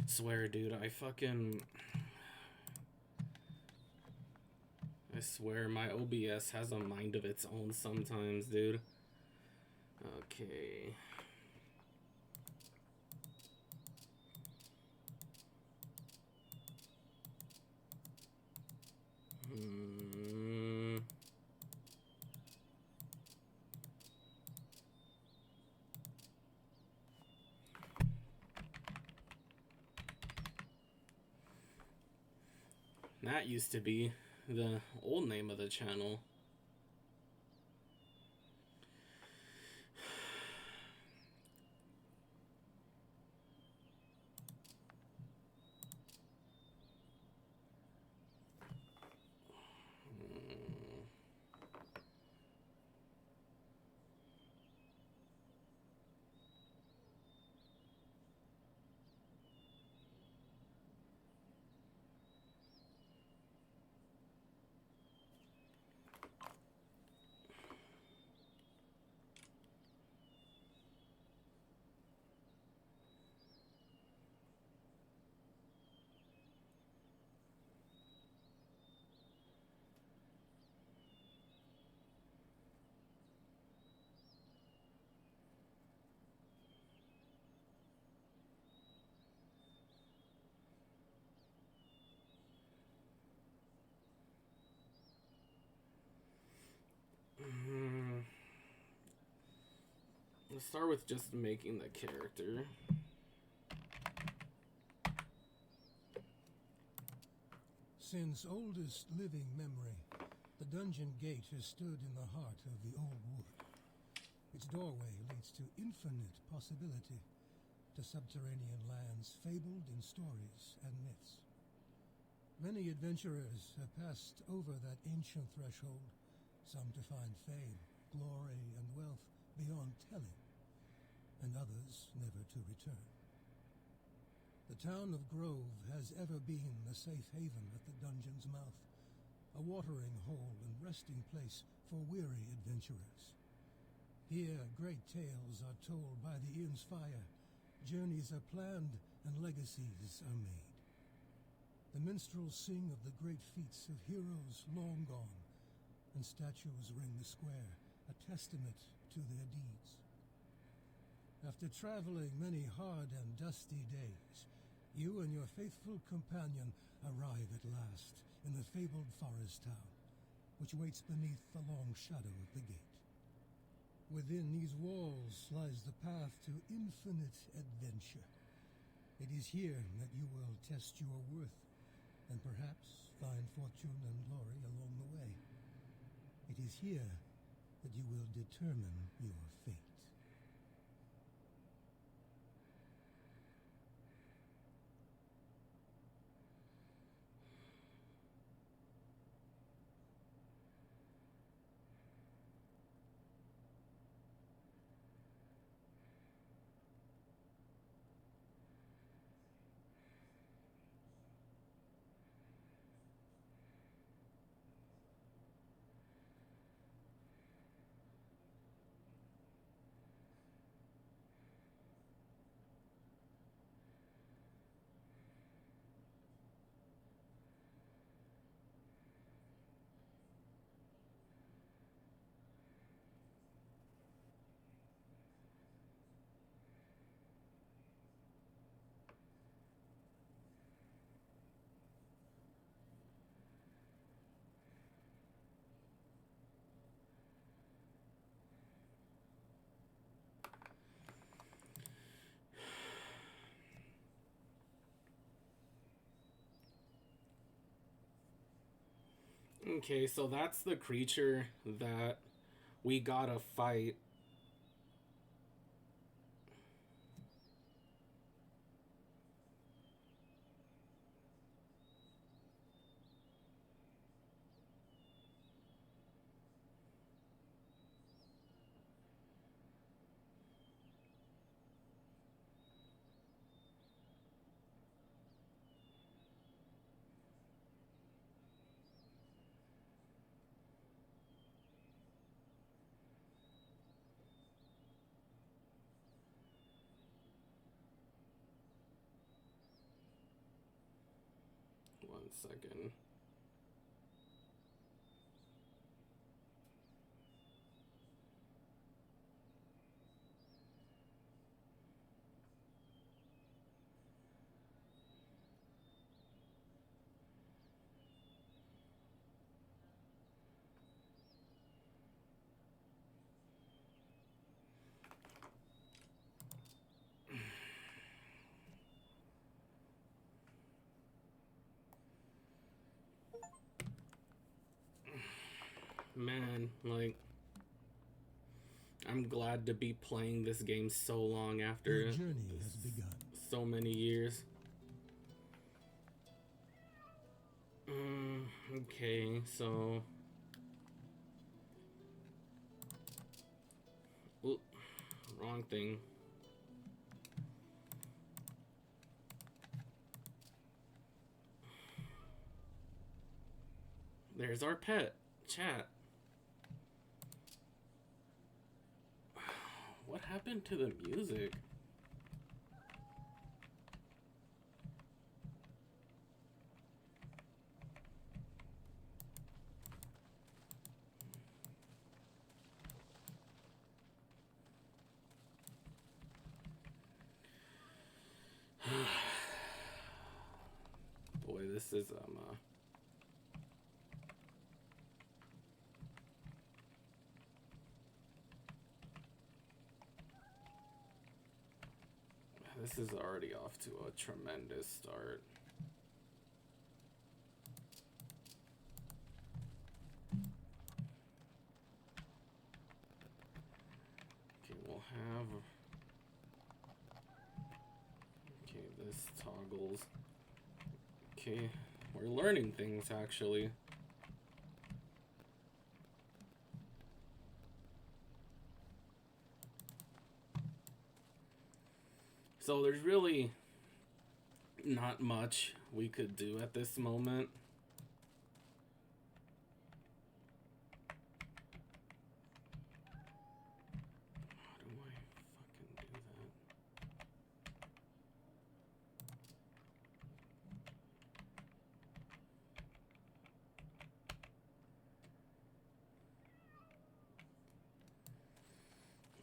Swear, dude, I swear my OBS has a mind of its own sometimes, dude. Okay. That used to be the old name of the channel. Let's start with just making the character. Since oldest living memory, the dungeon gate has stood in the heart of the old wood. Its doorway leads to infinite possibility, to subterranean lands fabled in stories and myths. Many adventurers have passed over that ancient threshold, some to find fame, glory, and wealth beyond telling, and others never to return. The town of Grove has ever been a safe haven at the dungeon's mouth, a watering hole and resting place for weary adventurers. Here, great tales are told by the inn's fire, journeys are planned, and legacies are made. The minstrels sing of the great feats of heroes long gone, and statues ring the square, a testament to their deeds. After traveling many hard and dusty days, you and your faithful companion arrive at last in the fabled forest town, which waits beneath the long shadow of the gate. Within these walls lies the path to infinite adventure. It is here that you will test your worth, and perhaps find fortune and glory along the way. It is here that you will determine your fate. Okay, so that's the creature that we gotta fight. 1 second. Man, like, I'm glad to be playing this game so long after Your journey has begun. so many years. Okay, so... Ooh, wrong thing. There's our pet. Chat. What happened to the music? Boy, this is this is already off to a tremendous start. Okay, we'll have... Okay, this toggles. Okay, we're learning things, actually. So there's really not much we could do at this moment. How do I fucking do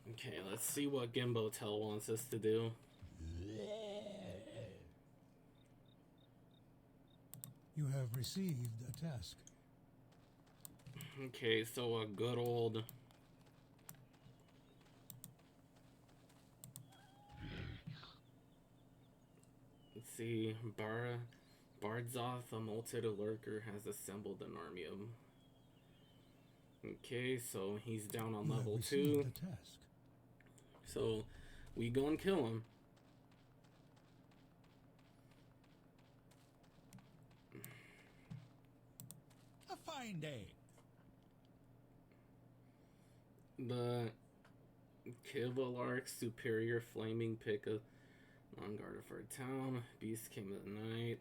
that? Okay, let's see what Gimbo Tell wants us to do. You have received a task. Okay, so a good old... Let's see, Bardzoth, a Molted Lurker, has assembled an army of... Okay, so he's down on level 2. The task. So we go and kill him. A fine day. The Kivalark Superior Flaming Pick of Non-Guard of our town. Beast came at night.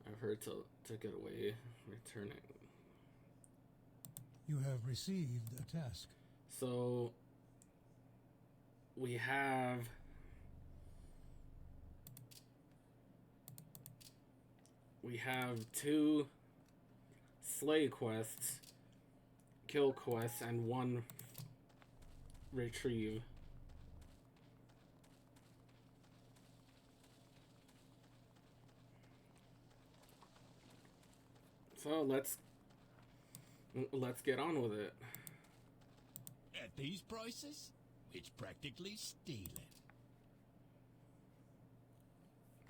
I've heard took it away. Return it. You have received a task. So we have two slay quests, kill quests, and one retrieve. So let's get on with it. At these prices, it's practically stealing.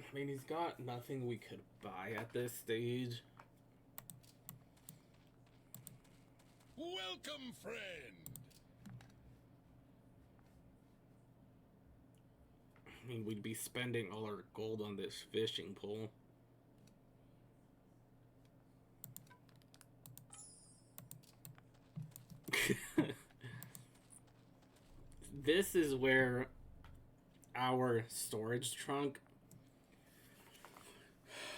I mean, he's got nothing we could buy at this stage. Welcome, friend. I mean, we'd be spending all our gold on this fishing pole. This is where our storage trunk,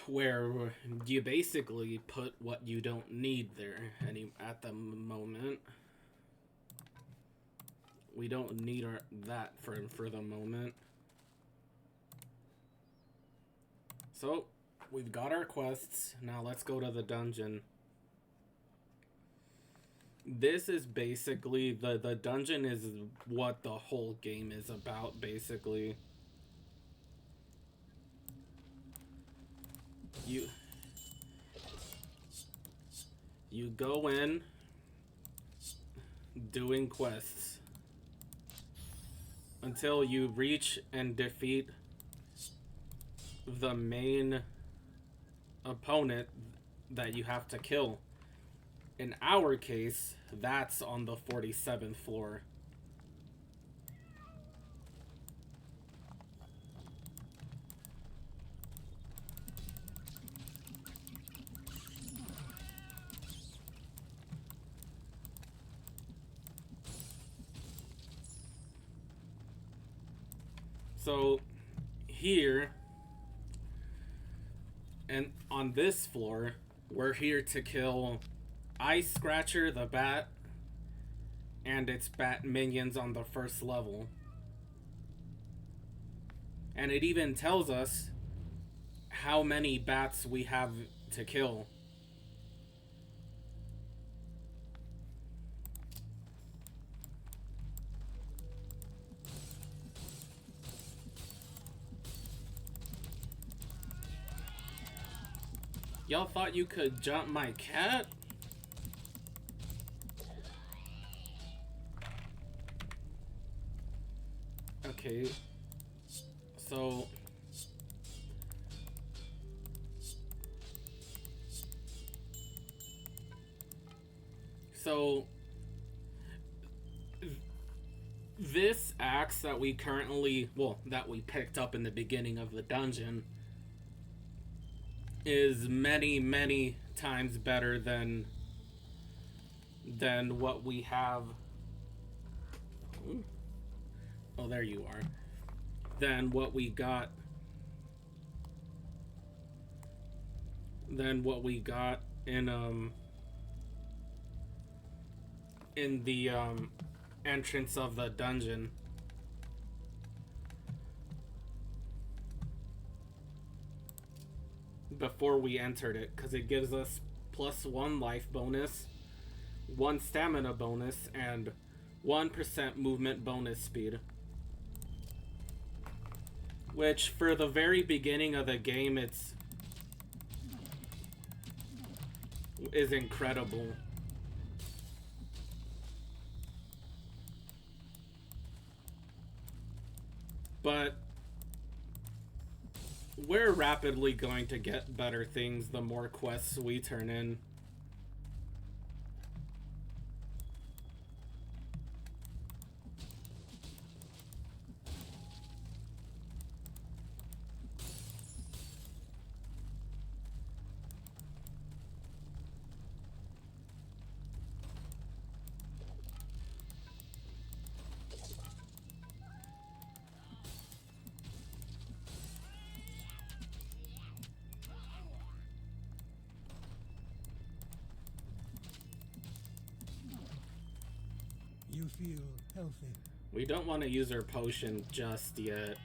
where you basically put what you don't need there at the moment. We don't need that for the moment. So we've got our quests. Now let's go to the dungeon. This is basically, the dungeon is what the whole game is about, basically. You go in doing quests until you reach and defeat the main opponent that you have to kill. In our case, that's on the 47th floor. So, here, and on this floor, we're here to kill Ice Scratcher the Bat and its bat minions on the first level. And it even tells us how many bats we have to kill. Y'all thought you could jump my cat? Okay. So this axe that we currently, that we picked up in the beginning of the dungeon is many, many times better than what we have. Oh, there you are. Than what we got. Than what we got in the entrance of the dungeon. Before we entered it, because it gives us +1 life bonus, 1 stamina bonus, and 1% movement bonus speed. Which, for the very beginning of the game, is incredible. But we're rapidly going to get better things the more quests we turn in. You feel healthy. We don't want to use our potion just yet.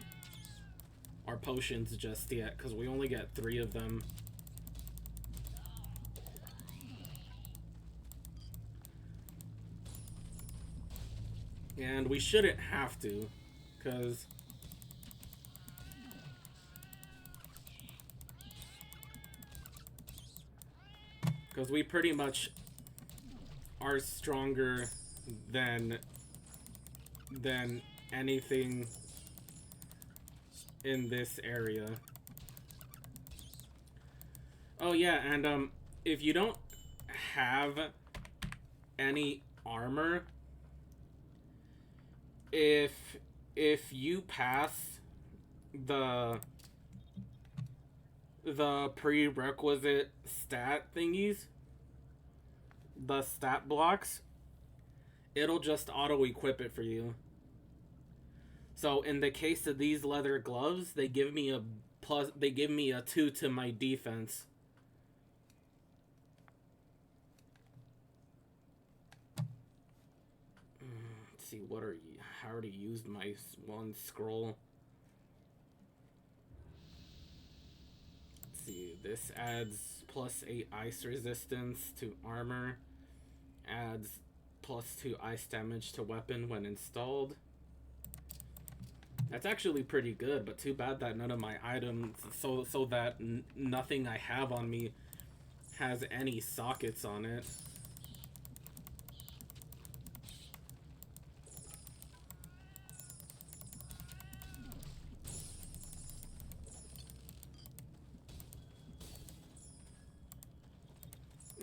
Our potions just yet, because we only get 3 of them. And we shouldn't have to, because we pretty much are stronger than anything in this area. Oh yeah, and if you don't have any armor, if you pass the prerequisite stat thingies, the stat blocks, it'll just auto-equip it for you. So in the case of these leather gloves, they give me a 2 to my defense. Let's see, I already used my 1 scroll. Let's see, This adds +8 ice resistance to armor, adds +2 ice damage to weapon when installed. That's actually pretty good, but too bad that none of my items, so that nothing I have on me has any sockets on it.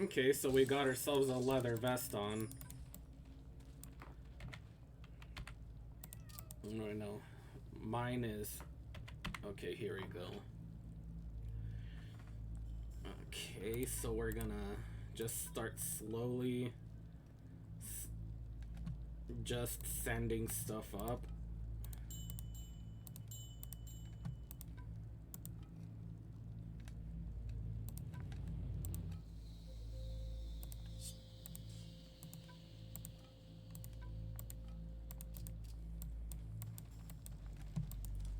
Okay, so we got ourselves a leather vest on. Oh, no. Mine is... Okay, here we go. Okay, so we're gonna just start slowly just sending stuff up.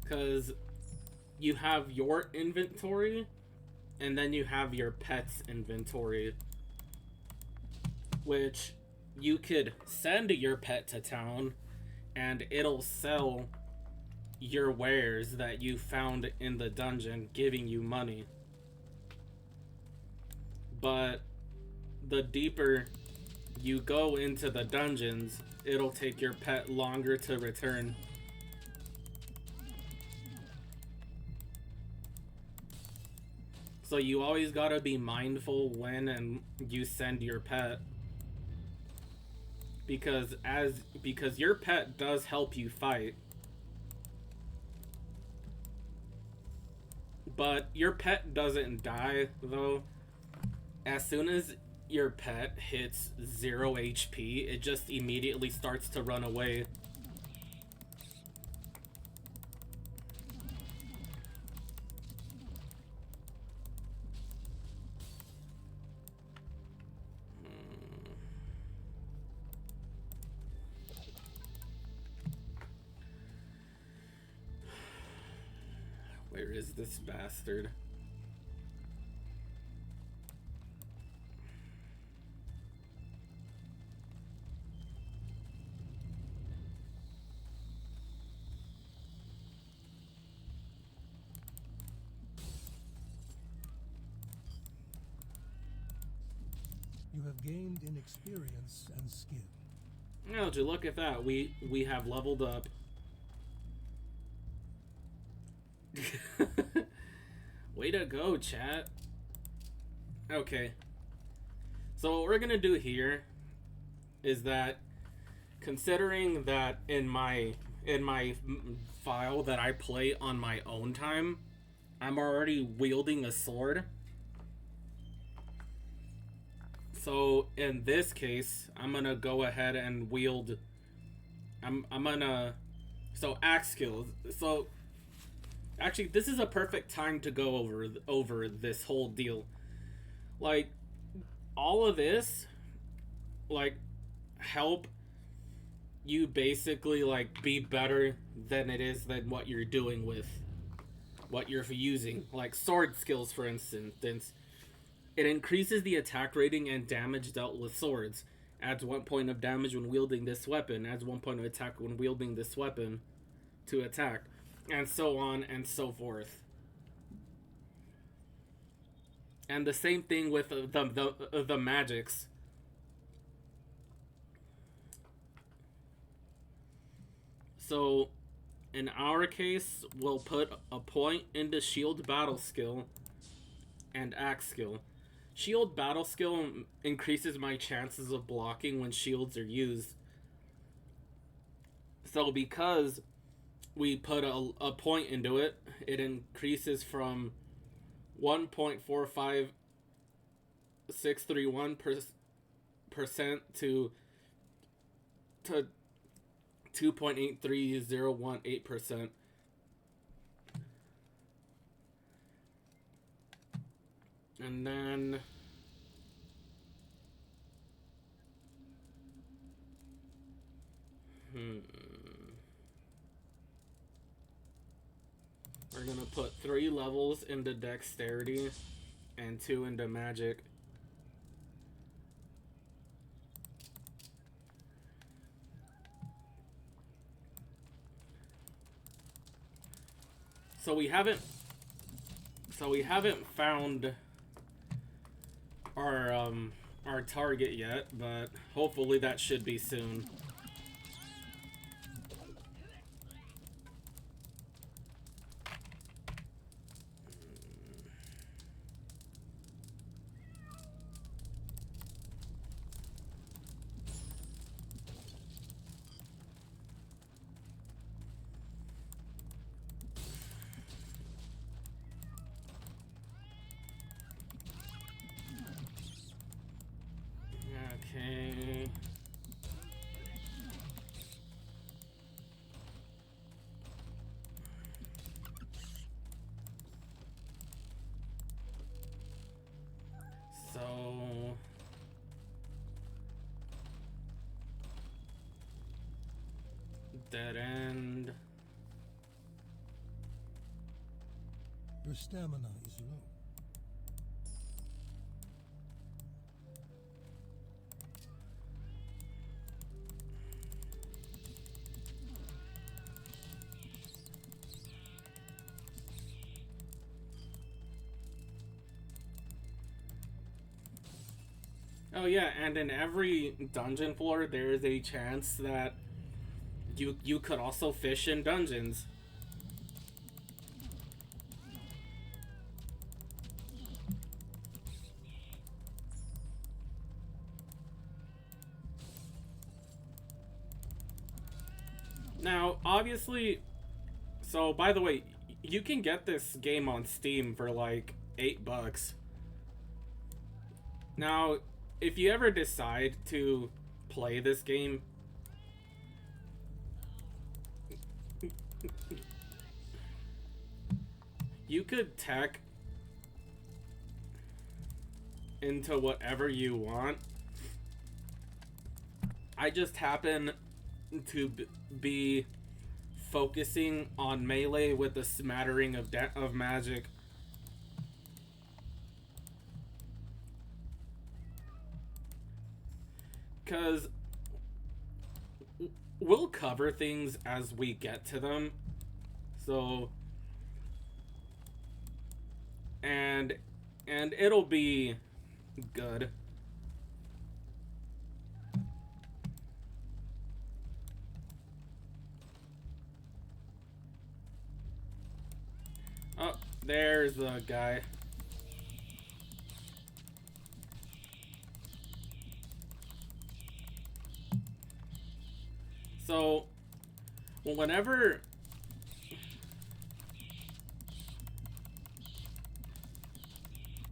Because you have your inventory, and then you have your pet's inventory, which you could send your pet to town, and it'll sell your wares that you found in the dungeon, giving you money. But the deeper you go into the dungeons, it'll take your pet longer to return. So you always gotta be mindful when and you send your pet, because your pet does help you fight, but your pet doesn't die though. As soon as your pet hits 0 HP, it just immediately starts to run away. Where is this bastard? You have gained in experience and skill. Oh, would you look at that? We have leveled up. Way to go, chat. Okay. So what we're gonna do here is that, considering that in my file that I play on my own time, I'm already wielding a sword. So in this case, I'm gonna go ahead and wield. So axe skills. So actually, this is a perfect time to go over this whole deal. Like, all of this, like, help you basically, like, be better than it is than what you're doing with what you're using. Like, sword skills, for instance. It increases the attack rating and damage dealt with swords. Adds 1 point of damage when wielding this weapon. Adds 1 point of attack when wielding this weapon to attack. And so on and so forth. And the same thing with the magics. So, in our case, we'll put a point into shield battle skill and axe skill. Shield battle skill increases my chances of blocking when shields are used. So because we put a point into it, it increases from 1.45631% to 2.83018%. And then we're gonna put 3 levels into dexterity and 2 into magic. So we haven't found our target yet, but hopefully that should be soon. Okay. So dead end. Your stamina is low. Oh yeah, and in every dungeon floor there is a chance that you could also fish in dungeons. Now, obviously, so by the way, you can get this game on Steam for like $8. Now, if you ever decide to play this game, you could tech into whatever you want. I just happen to be focusing on melee with a smattering of magic. Because we'll cover things as we get to them. So, and it'll be good. Oh, there's the guy. So, whenever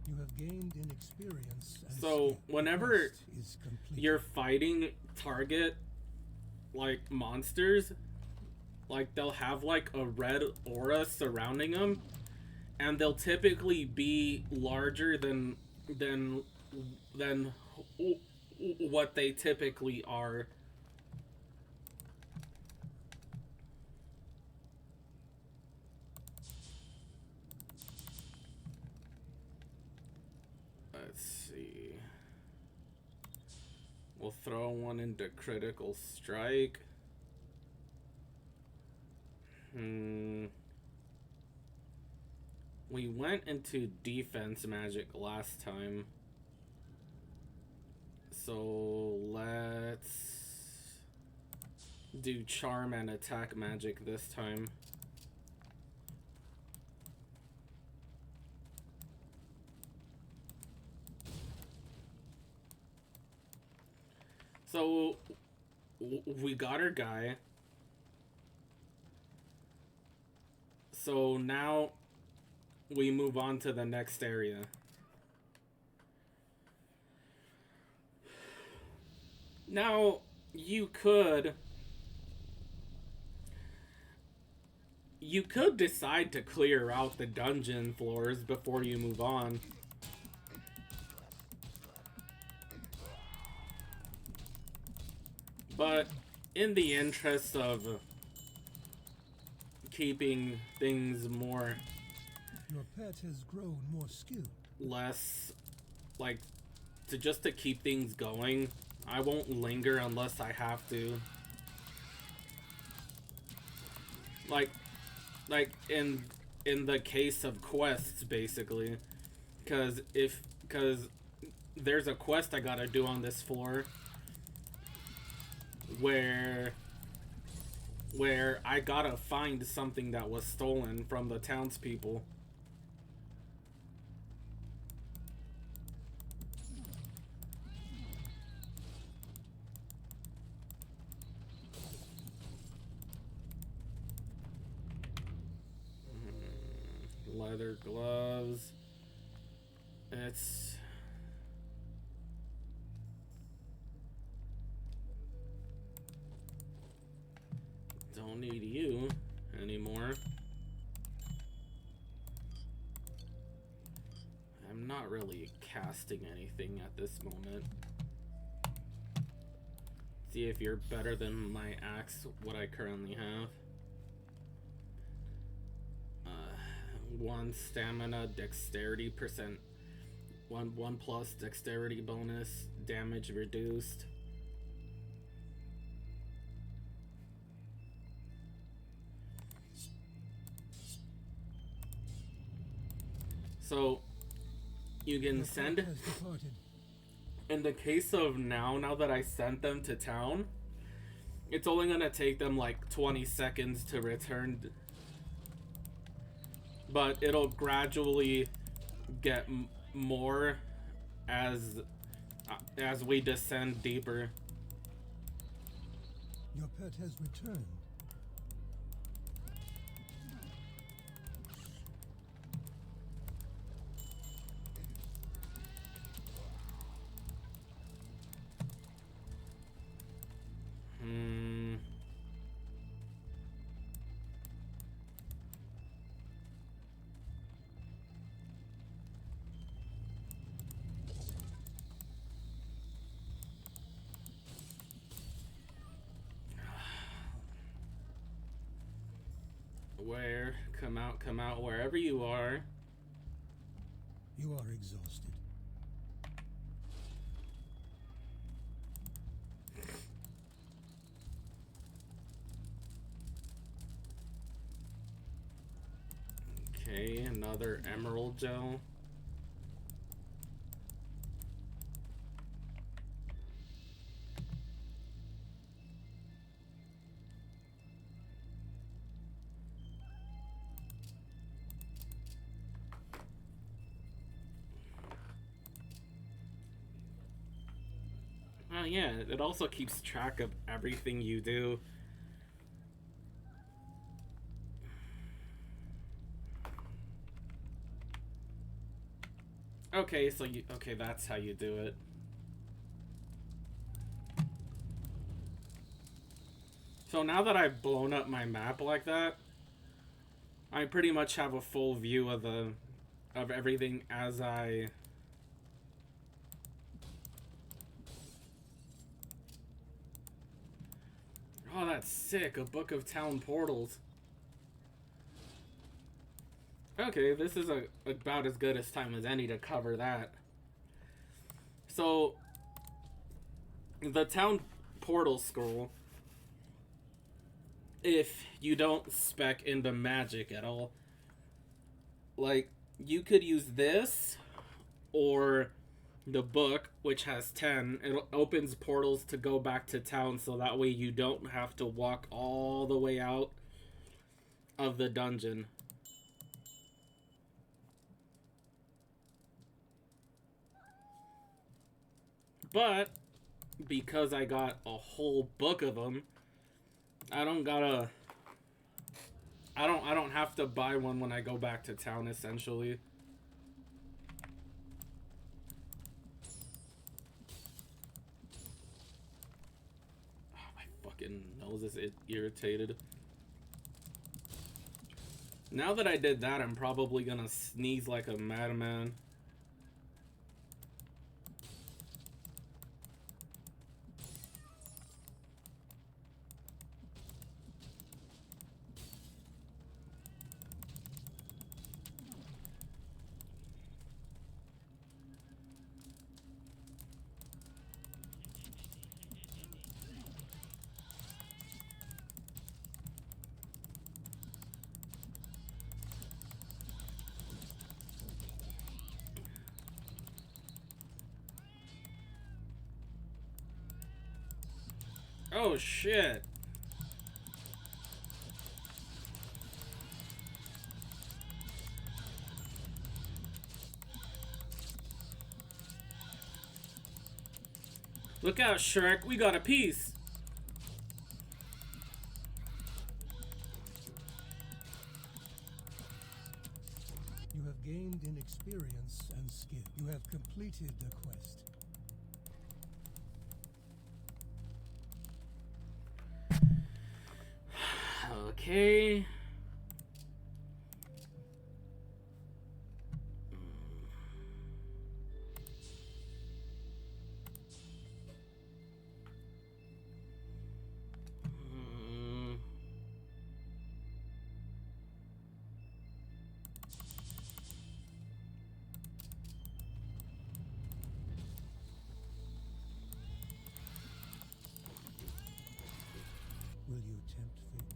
You have gained in experience. And So, skill. whenever Quest is complete. you're fighting target like monsters, like they'll have like a red aura surrounding them, and they'll typically be larger than what they typically are. Let's see. We'll throw one into critical strike. We went into defense magic last time. So let's do charm and attack magic this time. So we got our guy. So now we move on to the next area. Now, you could decide to clear out the dungeon floors before you move on. But in the interest of keeping things more... Your pet has grown more skilled. less, like, to keep things going. I won't linger unless I have to. Like in the case of quests, basically, because there's a quest I gotta do on this floor where I gotta find something that was stolen from the townspeople. Leather gloves. It's... Don't need you anymore. I'm not really casting anything at this moment. See if you're better than my axe, what I currently have. 1 stamina, dexterity percent, 1 plus dexterity bonus, damage reduced. So you can send, in the case of now that I sent them to town, it's only gonna take them like 20 seconds to return, but it'll gradually get more as we descend deeper. Your pet has returned. Where? Come out, wherever you are. You are exhausted. Okay, another emerald gel. Oh yeah, it also keeps track of everything you do. Okay, so okay, that's how you do it. So now that I've blown up my map like that, I pretty much have a full view of everything as I... Oh, that's sick, a book of town portals. Okay, this is about as good as time as any to cover that. So, the town portal scroll, if you don't spec into magic at all, like, you could use this or the book, which has 10. It opens portals to go back to town, so that way you don't have to walk all the way out of the dungeon. But because I got a whole book of them, I don't have to buy one when I go back to town, essentially. Oh, my fucking nose is irritated. Now that I did that, I'm probably gonna sneeze like a madman. Oh shit. Look out, Shrek, we got a piece. You have gained in experience and skill. You have completed the quest. Okay. Will you tempt fate?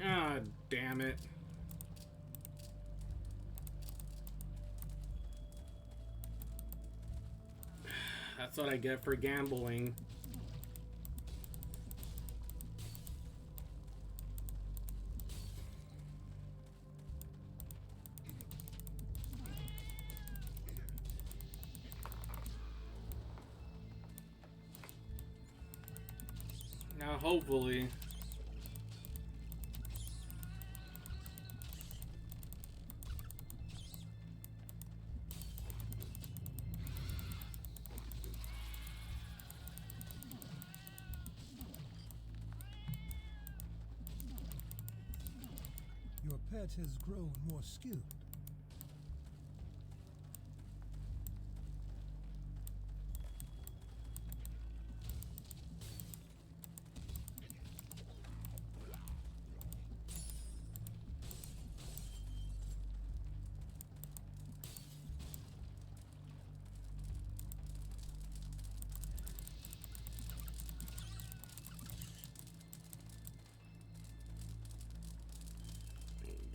Ah, damn it. That's what I get for gambling. Now, hopefully. Your pet has grown more skilled.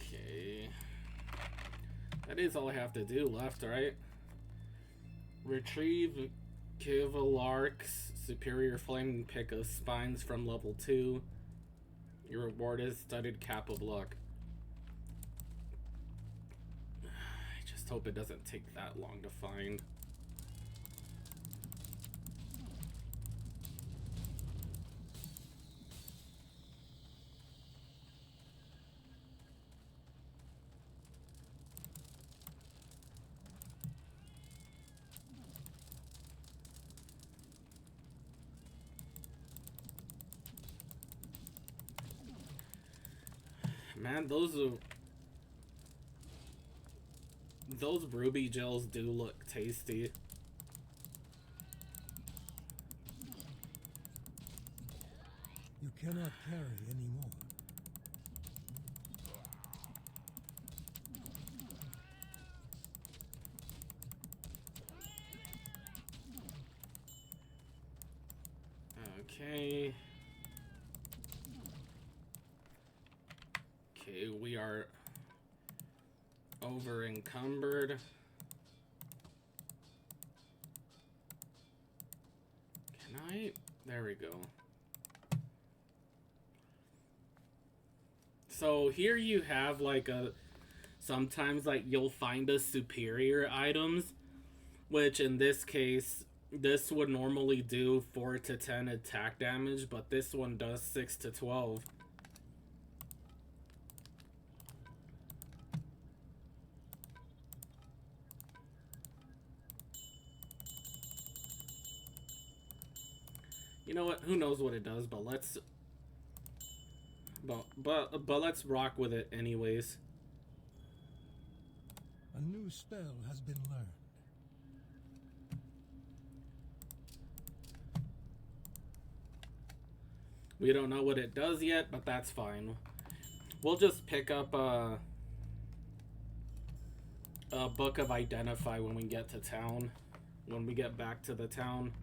Okay. That is all I have to do left, right? Retrieve Kivalark's Superior Flaming Pick of Spines from level 2. Your reward is Studded Cap of Luck. I just hope it doesn't take that long to find. Man, those ruby gels do look tasty. You cannot carry anymore. Okay. Okay, we are over encumbered. Can I? There we go. So here you have like sometimes like you'll find a superior items, which in this case, this would normally do 4 to 10 attack damage, but this one does 6 to 12. You know what? Who knows what it does, but let's let's rock with it anyways. A new spell has been learned. We don't know what it does yet, but that's fine. We'll just pick up a Book of Identify when we get to town. When we get back to the town.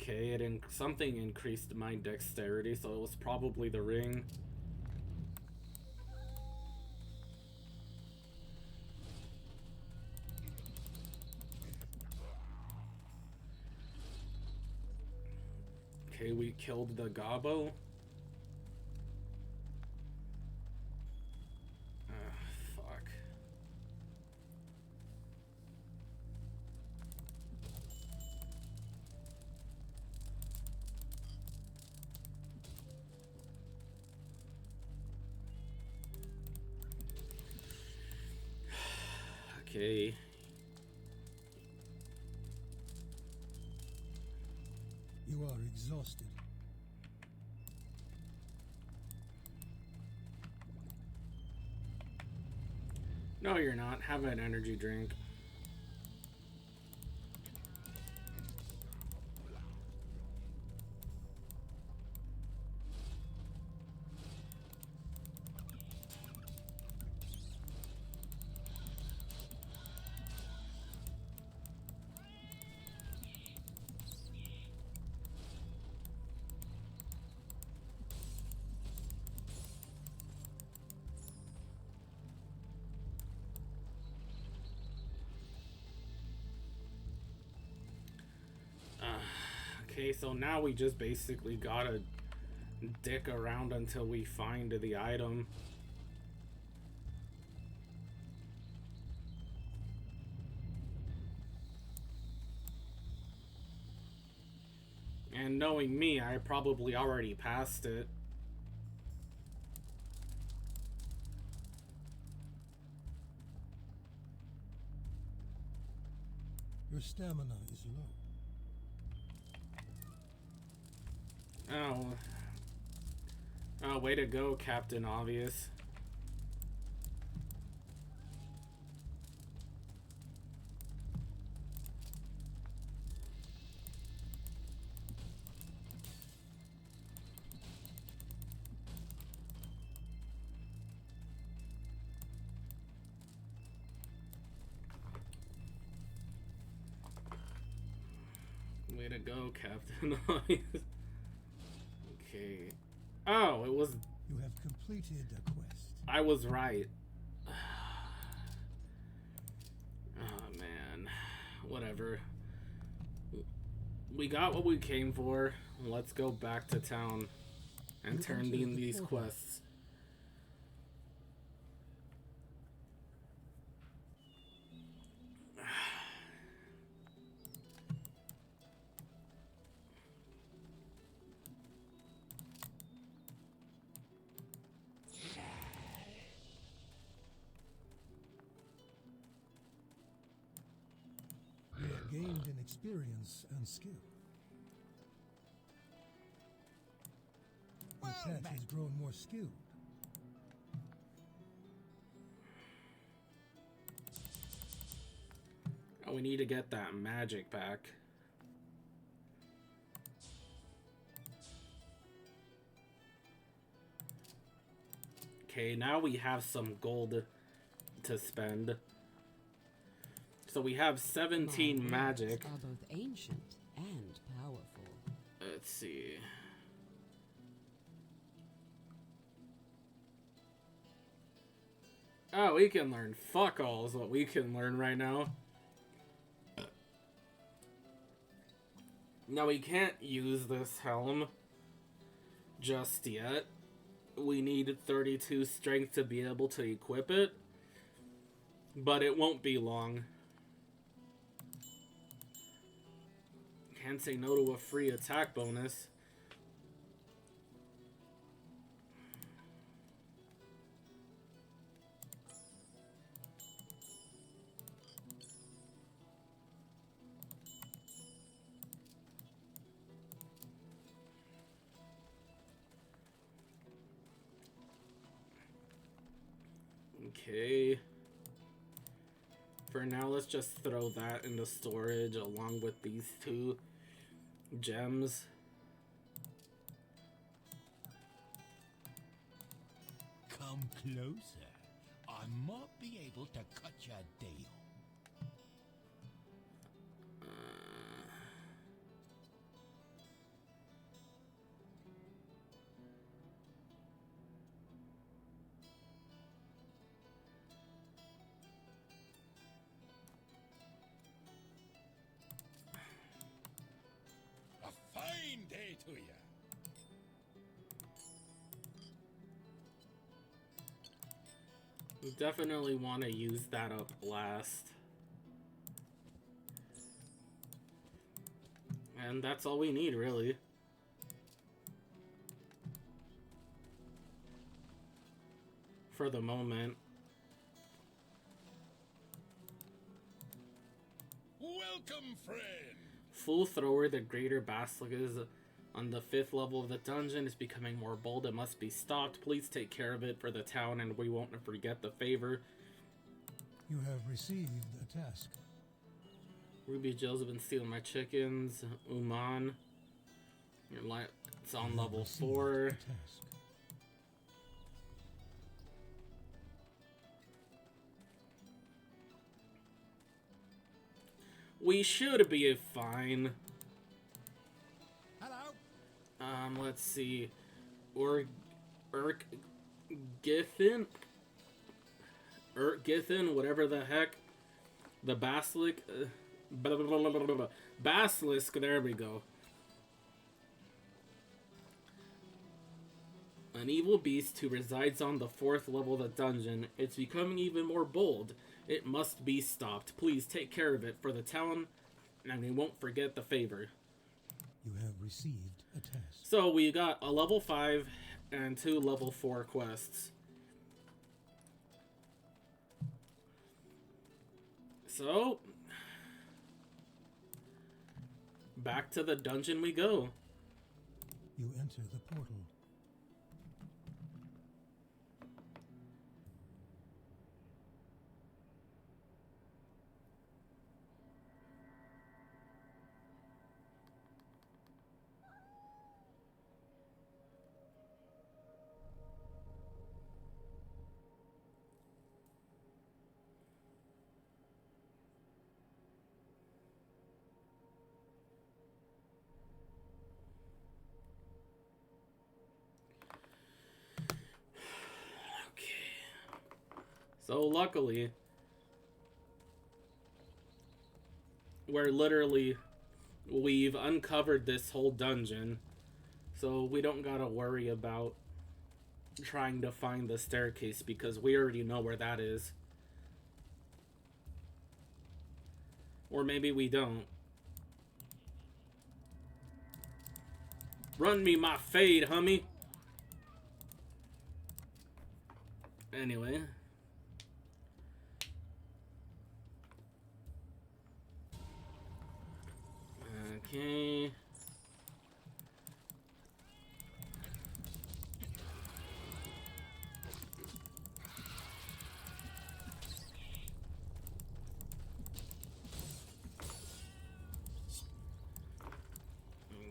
Okay, something increased my dexterity, so it was probably the ring. Okay, we killed the Gobbo. Fuck. Okay. You are exhausted. No, you're not. Have an energy drink. Okay, so now we just basically gotta dick around until we find the item. And knowing me, I probably already passed it. Your stamina is low. Oh. Oh, way to go, Captain Obvious. Way to go, Captain Obvious. Okay. Oh, it was... You have completed a quest. I was right. Oh, man. Whatever. We got what we came for. Let's go back to town and turn in these quests. You have gained in experience and skill. Your pet has grown more skilled. Oh, we need to get that magic back. Okay, now we have some gold to spend. So we have 17 My magic. words are both ancient and powerful. Let's see. Oh, we can learn fuck all is what we can learn right now. Now we can't use this helm just yet. We need 32 strength to be able to equip it. But it won't be long. Can't say no to a free attack bonus. Okay. For now, let's just throw that into storage along with these two gems. Come closer. I might be able to cut you a deal. A fine day to you. We definitely want to use that up last. And that's all we need, really. For the moment. Welcome, friend. Full Thrower, the Greater Basilisk, is on the 5th level of the dungeon. Is becoming more bold. It must be stopped. Please take care of it for the town, and we won't forget the favor. You have received a task. Ruby Jill's have been stealing my chickens. Uman. It's on level 4. Task. We should be fine. Hello. Let's see. Githin, whatever the heck. The Basilisk. Basilisk, there we go. An evil beast who resides on the 4th level of the dungeon. It's becoming even more bold. It must be stopped. Please take care of it for the town, and we won't forget the favor. You have received a task. So we got a level 5 and 2 level 4 quests. So, back to the dungeon we go. You enter the portal. So luckily, we've uncovered this whole dungeon, so we don't gotta worry about trying to find the staircase because we already know where that is. Or maybe we don't. Run me my fade, homie. Anyway. Okay.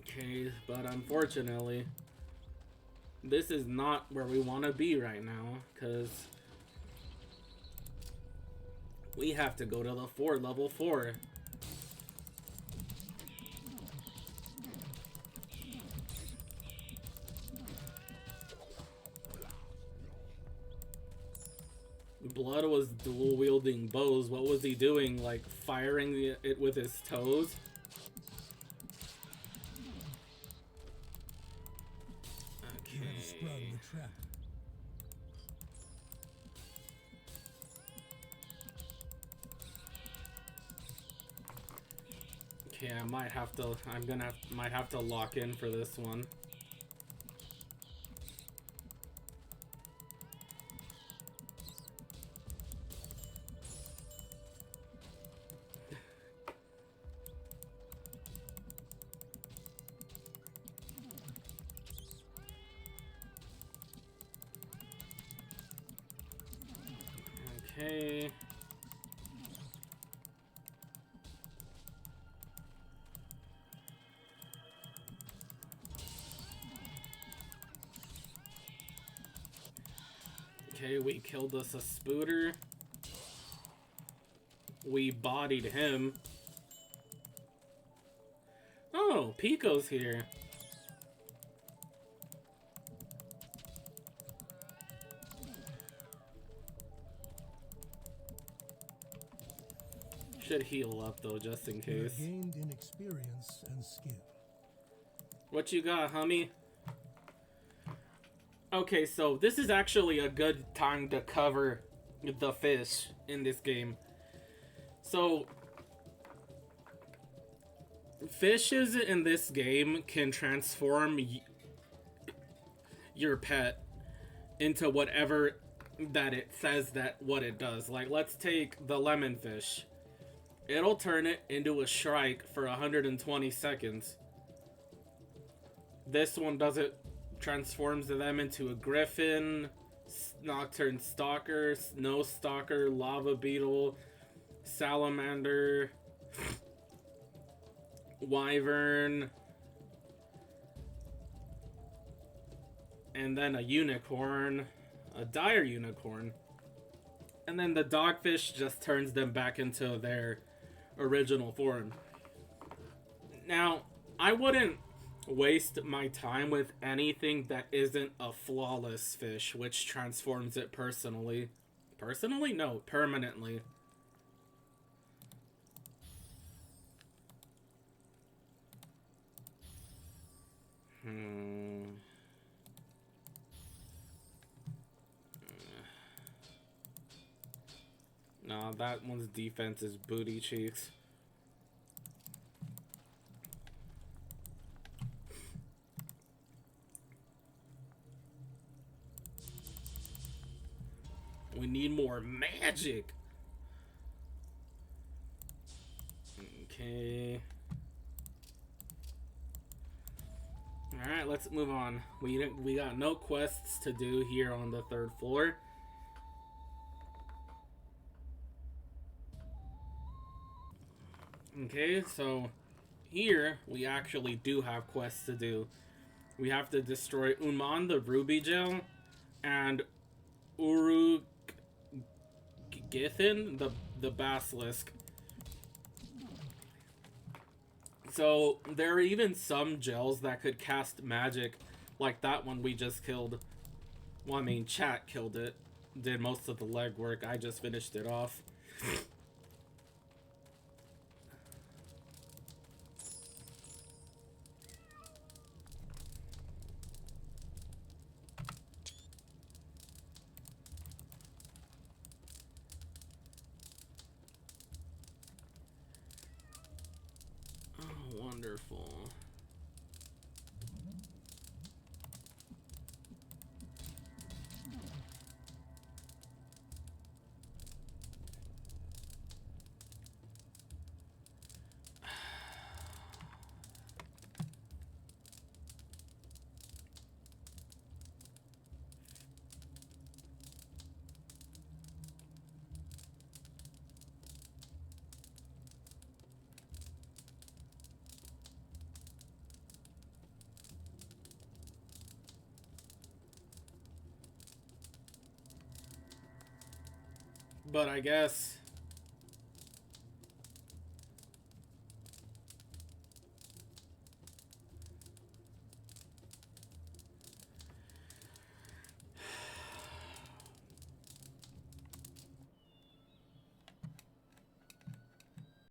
Okay, but unfortunately, this is not where we want to be right now, because we have to go to the level 4. Blood was dual wielding bows. What was he doing? Like firing it with his toes? You have sprung the trap. Okay, I might have to. Might have to lock in for this one. Okay. Okay, we killed us a spooter. We bodied him. Oh, Pico's here. Should heal up though, just in You case. have gained in experience and skill. What you got, homie? Okay, so this is actually a good time to cover the fish in this game. So, fishes in this game can transform your pet into whatever that it says that what it does. Like, let's take the lemon fish. It'll turn it into a shrike for 120 seconds. This one does it, transforms them into a griffin, nocturne stalker, snow stalker, lava beetle, salamander, wyvern, and then a unicorn, a dire unicorn. And then the dogfish just turns them back into their original form. Now, I wouldn't waste my time with anything that isn't a flawless fish, which transforms it personally. Personally? No, permanently. No, that one's defense is booty cheeks. We need more magic. Okay. Alright, let's move on. We got no quests to do here on the 3rd floor. Okay, so here we actually do have quests to do. We have to destroy Unman, the ruby gel, and Urugithin, the basilisk. So there are even some gels that could cast magic, like that one we just killed. Well, I mean, chat killed it. Did most of the legwork. I just finished it off. Wonderful. But I guess